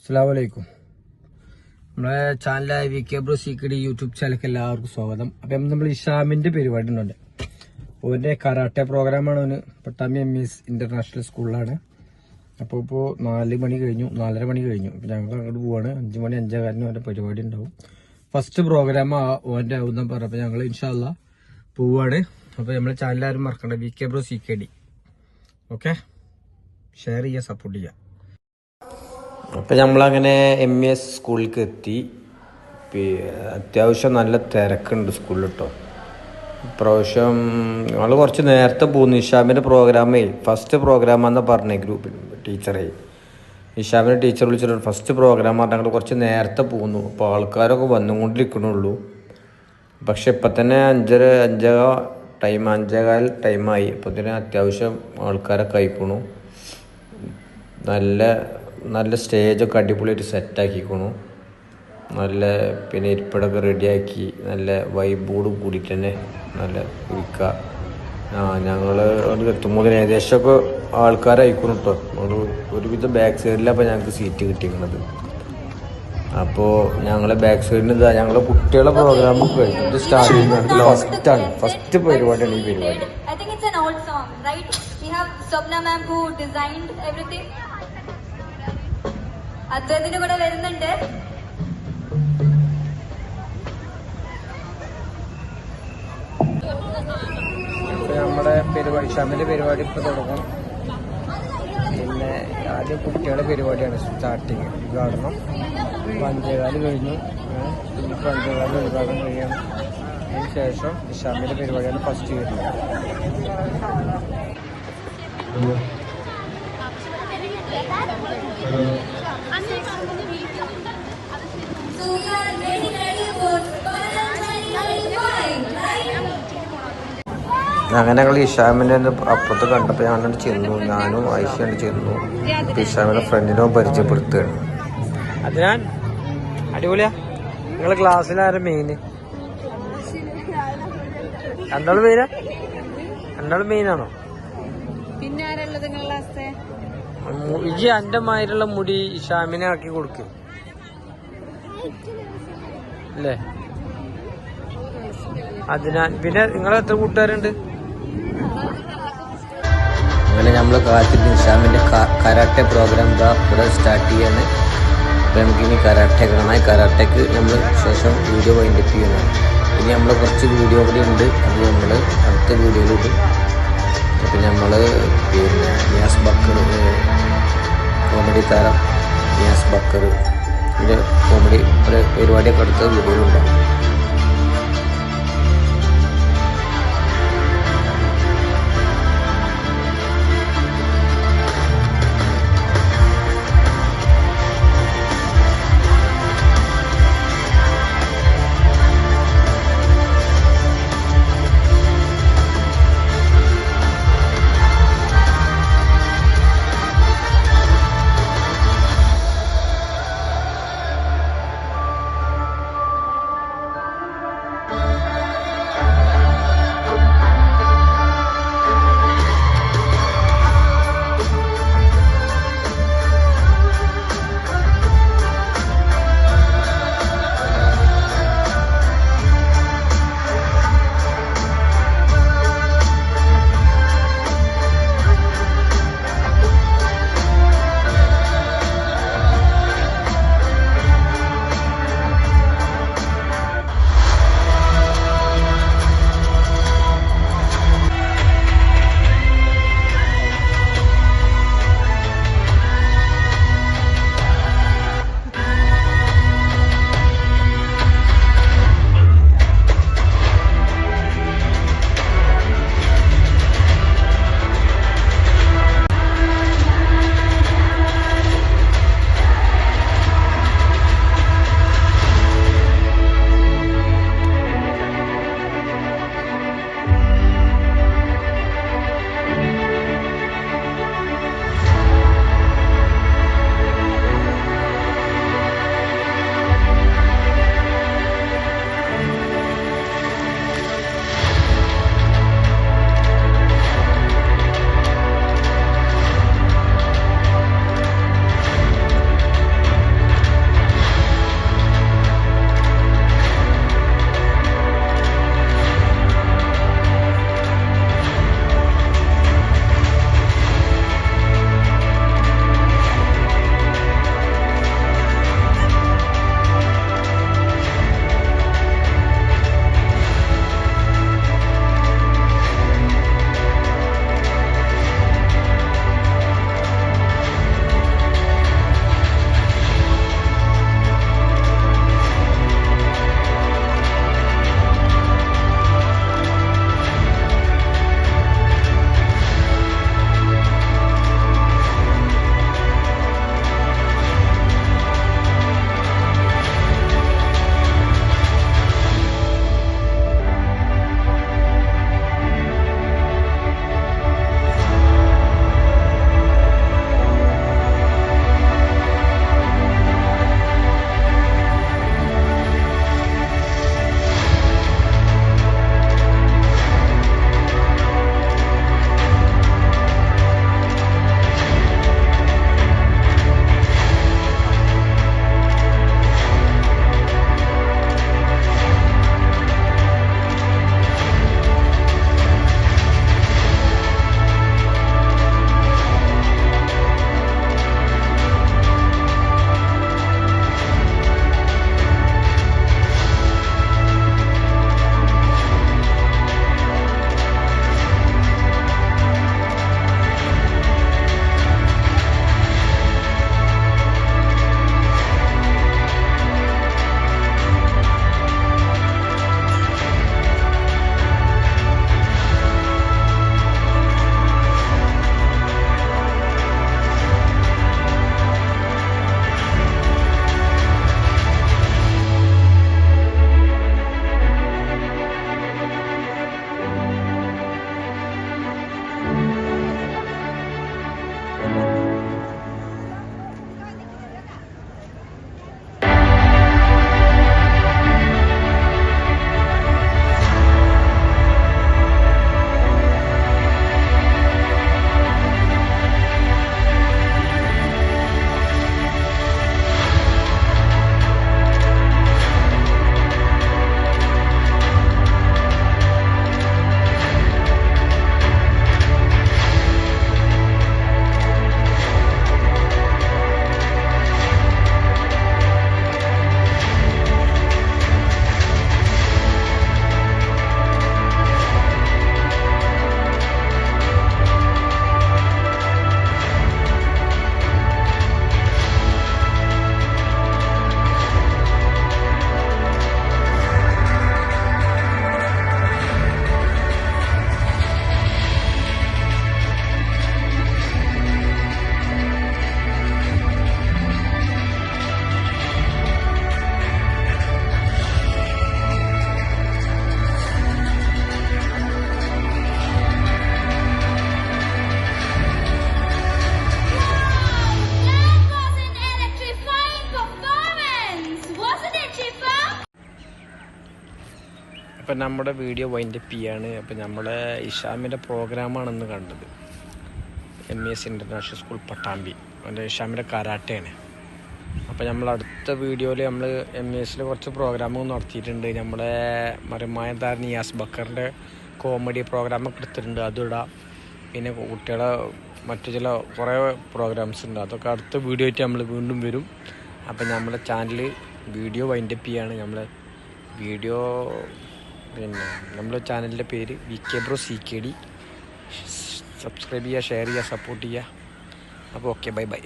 അസ്സലാമലൈക്കും. നമ്മളെ ചാനലായ V K bro secret YouTube ചാനലിലേക്ക് എല്ലാവർക്കും സ്വാഗതം. അപ്പം നമ്മൾ ഇഷാമിന്റെ പരിപാടി ഉണ്ട്. ഓന്റെ കരാട്ടെ പ്രോഗ്രാമാണ്. അവന് പട്ടാമ്പി MS ഇന്റർനാഷണൽ സ്കൂളിലാണ്. അപ്പോൾ ഇപ്പോൾ 4 മണി കഴിഞ്ഞു, 4:30 മണി കഴിഞ്ഞു. അപ്പം ഞങ്ങൾ അങ്ങോട്ട് പോവാണ്. 5 മണി 5:15 ഓന്റെ പരിപാടി ഉണ്ടാവും. ഫസ്റ്റ് പ്രോഗ്രാം ഓന്റെ ആവുന്ന പറഞ്ഞപ്പോൾ ഞങ്ങൾ ഇൻഷാല്ലാ പോവാണ്. അപ്പോൾ നമ്മളെ ചാനലാരും മറക്കണ്ട, V K bro CKD. Okay, share ചെയ്യുക, സപ്പോർട്ട് ചെയ്യുക. അപ്പം നമ്മളങ്ങനെ MES സ്കൂളിലേക്ക് എത്തി. അത്യാവശ്യം നല്ല തിരക്കുണ്ട് സ്കൂളിൽ കേട്ടോ. ഇപ്രാവശ്യം ഞങ്ങൾ കുറച്ച് നേരത്തെ പോകുന്നു. ഇഷാമിൻ്റെ പ്രോഗ്രാമേ ഫസ്റ്റ് പ്രോഗ്രാമാണെന്ന് പറഞ്ഞേ ഗ്രൂപ്പിൽ ടീച്ചറേ. ഇഷാമിൻ്റെ ടീച്ചർ വിളിച്ചിട്ട് ഫസ്റ്റ് പ്രോഗ്രാം പറഞ്ഞാൽ ഞങ്ങൾ കുറച്ച് നേരത്തെ പോകുന്നു. അപ്പോൾ ആൾക്കാരൊക്കെ വന്നുകൊണ്ടിരിക്കണുള്ളൂ. പക്ഷെ ഇപ്പം തന്നെ 5:15 ടൈമായി. അപ്പോൾ തന്നെ അത്യാവശ്യം ആൾക്കാരൊക്കെ അയക്കണു. നല്ല സ്റ്റേജൊക്കെ അടിപൊളിയായിട്ട് സെറ്റാക്കിക്കണു. നല്ല പിന്നെ ഇരിപ്പിടമൊക്കെ റെഡിയാക്കി നല്ല വൈബോടും കൂടിയിട്ട് തന്നെ നല്ല ഇരിക്കുക. ഞങ്ങൾ അവിടെ എത്തുമ്പോൾ ഏകദേശമൊക്കെ ആൾക്കാരയക്കണം കേട്ടോ. നമ്മൾ ഒരുവിധം ബാക്ക് സൈഡിലാണ് ഞങ്ങൾക്ക് സീറ്റ് കിട്ടിയിരിക്കുന്നത്. അപ്പോൾ ഞങ്ങളെ ബാക്ക് സൈഡിൽ ഞങ്ങളെ കുട്ടികളുടെ പ്രോഗ്രാമൊക്കെ കഴിഞ്ഞു. ഇത് സ്റ്റാർട്ട് ചെയ്യുന്നത് ഫസ്റ്റ് പരിപാടിയാണ് ഈ പരിപാടി. അദ്ദേഹത്തിന്റെ കൂടെ വരുന്നുണ്ട്. നമ്മുടെ പരിപാടി ഷാമിന്റെ പരിപാടി ഇപ്പൊ തുടങ്ങും. പിന്നെ ആദ്യം കുട്ടികളുടെ പരിപാടിയാണ് സ്റ്റാർട്ടിങ്. ഉദ്ഘാടനം 5:15 കഴിഞ്ഞു. ഇനിയിപ്പോൾ 5:15 ഉദ്ഘാടനം കഴിയണം. അതിന് ശേഷം ഷാമിന്റെ പരിപാടിയാണ് ഫസ്റ്റ് വരുന്നത്. അങ്ങനെ ഞങ്ങൾ ഇഷാമിനെ അപ്പുറത്ത് കണ്ടപ്പോൾ ഞാൻ ചെന്നു. ഞാനും ആയിഷയാണ് ചെന്നു. ഇഷാമിന്റെ ഫ്രണ്ടിനോ പരിചയപ്പെടുത്തുകയാണ്. അതിനാൽ അടിപൊളിയാ. നിങ്ങളെ ക്ലാസ്സിലാരും മെയിന്? രണ്ടാളും മെയിനാണോ? പിന്നെ ആരുള്ളത് ഇജി എന്റെ മാതിരിയുള്ള മുടി ഇഷാമിനെ ആക്കി കൊടുക്ക് അല്ലേ? അതിനാൽ പിന്നെ നിങ്ങൾ എത്ര കൂട്ടുകാരുണ്ട്? അങ്ങനെ നമ്മൾ കാത്തിരുന്ന് ഇഷാമിന്റെ കരാട്ടെ പ്രോഗ്രാം ഇവിടെ സ്റ്റാർട്ട് ചെയ്യാണ്. അപ്പം നമുക്കിനി കരാട്ടെ കാണാം. കരാട്ടയ്ക്ക് നമ്മൾ ശേഷം വീഡിയോ വൈൻഡപ്പ് ചെയ്യുന്നതാണ്. ഇനി നമ്മൾ കുറച്ച് വീഡിയോ കൂടി ഉണ്ട്, അത് നമ്മൾ അടുത്ത വീഡിയോയിലിടും. അപ്പം നമ്മൾ പിന്നെ നിയാസ് ബക്കർ, കോമഡി താരം നിയാസ് ബക്കർ കോമഡി പരിപാടിയൊക്കെ അടുത്ത വീഡിയോയിലുണ്ടാവും. അപ്പം നമ്മുടെ വീഡിയോ വൈൻഡപ്പ് ചെയ്യാണ്. അപ്പം നമ്മളെ ഇഷാമിൻ്റെ പ്രോഗ്രാമാണെന്ന് കണ്ടത്. MES international school Pattambi. അതിൻ്റെ ഇഷാമിൻ്റെ കരാട്ടയാണ്. അപ്പോൾ നമ്മൾ അടുത്ത വീഡിയോയിൽ നമ്മൾ MESൽ കുറച്ച് പ്രോഗ്രാമുകൾ നടത്തിയിട്ടുണ്ട്. നമ്മുടെ മരമായ താര നിയാസ് ബക്കറിൻ്റെ കോമഡി പ്രോഗ്രാമൊക്കെ എടുത്തിട്ടുണ്ട്, അതിടാം. പിന്നെ കുട്ടികളെ മറ്റു ചില കുറേ പ്രോഗ്രാംസ് ഉണ്ട്, അതൊക്കെ അടുത്ത വീഡിയോ ആയിട്ട് നമ്മൾ വീണ്ടും വരും. അപ്പം നമ്മുടെ ചാനൽ വീഡിയോ വൈൻഡപ്പ് ചെയ്യാണ്. നമ്മൾ വീഡിയോ പിന്നെ നമ്മുടെ ചാനലിൻ്റെ പേര് VK Bro CKD. സബ്സ്ക്രൈബ് ചെയ്യുക, ഷെയർ ചെയ്യുക, സപ്പോർട്ട് ചെയ്യുക. അപ്പോൾ ഓക്കെ, ബൈ ബൈ.